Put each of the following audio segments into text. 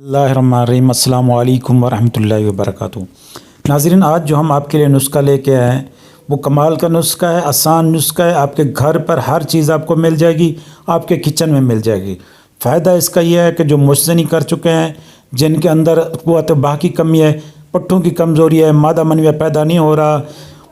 बिस्मिल्लाहिर्रहमानिर्रहीम। अस्सलाम वालेकुम वरहमतुल्लाहि वबरकातुहू। नाज़रीन, आज जो हम आपके लिए नुस्खा लेके आए हैं वो कमाल का नुस्खा है, आसान नुस्खा है। आपके घर पर हर चीज़ आपको मिल जाएगी, आपके किचन में मिल जाएगी। फ़ायदा इसका यह है कि जो मुस्ज़नी कर चुके हैं, जिनके अंदर क़ुव्वत बाह की कमी है, पट्ठों की कमज़ोरी है, मादा मनविया पैदा नहीं हो रहा,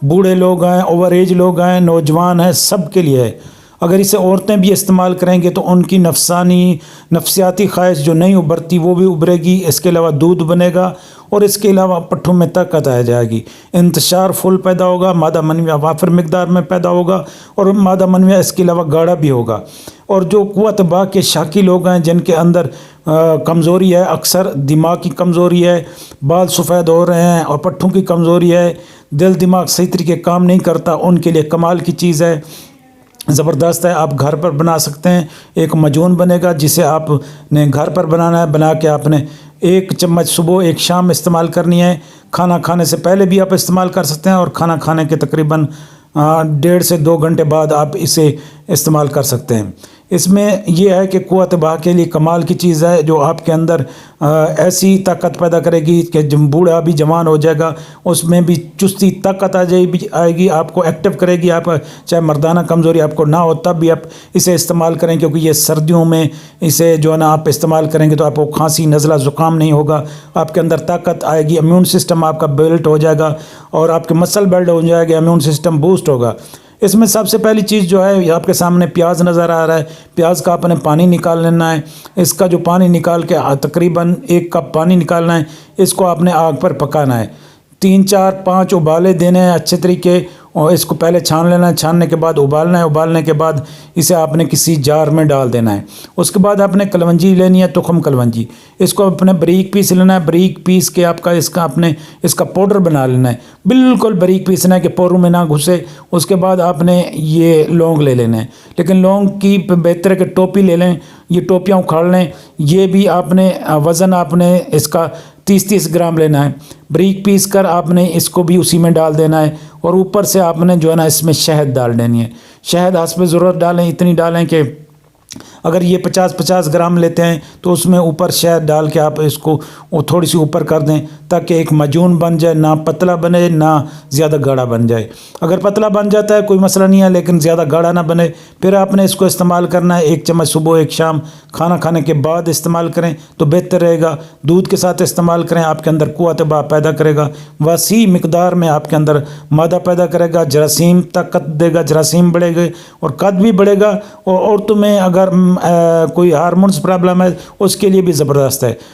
बूढ़े लोग हैं, ओवर एज लोग हैं, नौजवान हैं, सब के लिए है। अगर इसे औरतें भी इस्तेमाल करेंगे तो उनकी नफसियाती ख्वाहिश जो नहीं उभरती वो भी उभरेगी। इसके अलावा दूध बनेगा और इसके अलावा पट्ठों में ताकत आ जाएगी, इंतशार फुल पैदा होगा, मादा मनविया वाफर मिकदार में पैदा होगा और मादा मनविया इसके अलावा गाढ़ा भी होगा। और जो क़ुव्वत बाह के शाकी लोग हैं, जिनके अंदर कमज़ोरी है, अक्सर दिमाग की कमज़ोरी है, बाल सफ़ेद हो रहे हैं और पट्ठों की कमज़ोरी है, दिल दिमाग सही तरीके काम नहीं करता, उनके लिए कमाल की चीज़ है, ज़बरदस्त है। आप घर पर बना सकते हैं। एक मजून बनेगा जिसे आपने घर पर बनाना है। बना के आपने 1 चम्मच सुबह 1 शाम इस्तेमाल करनी है। खाना खाने से पहले भी आप इस्तेमाल कर सकते हैं और खाना खाने के तकरीबन 1.5 से 2 घंटे बाद आप इसे इस्तेमाल कर सकते हैं। इसमें यह है कि क़ुव्वत बाह के लिए कमाल की चीज़ है, जो आपके अंदर ऐसी ताकत पैदा करेगी कि जब बूढ़ा भी जवान हो जाएगा उसमें भी चुस्ती ताकत आएगी, आपको एक्टिव करेगी। आप चाहे मर्दाना कमज़ोरी आपको ना हो तब भी आप इसे इस्तेमाल करें, क्योंकि ये सर्दियों में इसे जो है ना आप इस्तेमाल करेंगे तो आपको खांसी नज़ला ज़ुकाम नहीं होगा, आपके अंदर ताकत आएगी, इम्यून सिस्टम आपका बिल्ट हो जाएगा और आपके मसल बिल्ड हो जाएगा, इम्यून सिस्टम बूस्ट होगा। इसमें सबसे पहली चीज़ जो है, आपके सामने प्याज नज़र आ रहा है। प्याज का आपने पानी निकाल लेना है। इसका जो पानी निकाल के तकरीबन 1 कप पानी निकालना है। इसको आपने आग पर पकाना है, 3 4 5 उबाले देने हैं अच्छे तरीके, और इसको पहले छान लेना है। छानने के बाद उबालना है। उबालने के बाद इसे आपने किसी जार में डाल देना है। उसके बाद आपने कलवंजी लेनी है, तुखम कलवंजी, इसको अपने बारीक पीस लेना है। बारीक पीस के इसका पाउडर बना लेना है, बिल्कुल बारीक पीसना है कि पोरों में ना घुसे। उसके बाद आपने ये लौंग ले लेना है, लेकिन लौंग की बेहतर के टोपी ले लें, ये टोपियाँ उखाड़ लें। ये भी आपने वज़न आपने इसका 30-30 ग्राम लेना है। बारीक पीस कर आपने इसको भी उसी में डाल देना है और ऊपर से आपने जो है ना इसमें शहद डाल देनी है। शहद हस्ब ज़रूरत डालें, इतनी डालें कि अगर ये 50-50 ग्राम लेते हैं तो उसमें ऊपर शहद डाल के आप इसको थोड़ी सी ऊपर कर दें, ताकि एक मजून बन जाए, ना पतला बने ना ज़्यादा गाढ़ा बन जाए। अगर पतला बन जाता है कोई मसला नहीं है, लेकिन ज़्यादा गाढ़ा ना बने। फिर आपने इसको इस्तेमाल करना है 1 चम्मच सुबह 1 शाम, खाना खाने के बाद इस्तेमाल करें तो बेहतर रहेगा। दूध के साथ इस्तेमाल करें, आपके अंदर क़ुव्वत बाह पैदा करेगा, वसी मिकदार में आपके अंदर मादा पैदा करेगा, जरासीम ताकत देगा, जरासीम बढ़ेगा और कद भी बढ़ेगा। और औरतों में अगर कोई हार्मोन्स प्रॉब्लम है उसके लिए भी ज़बरदस्त है।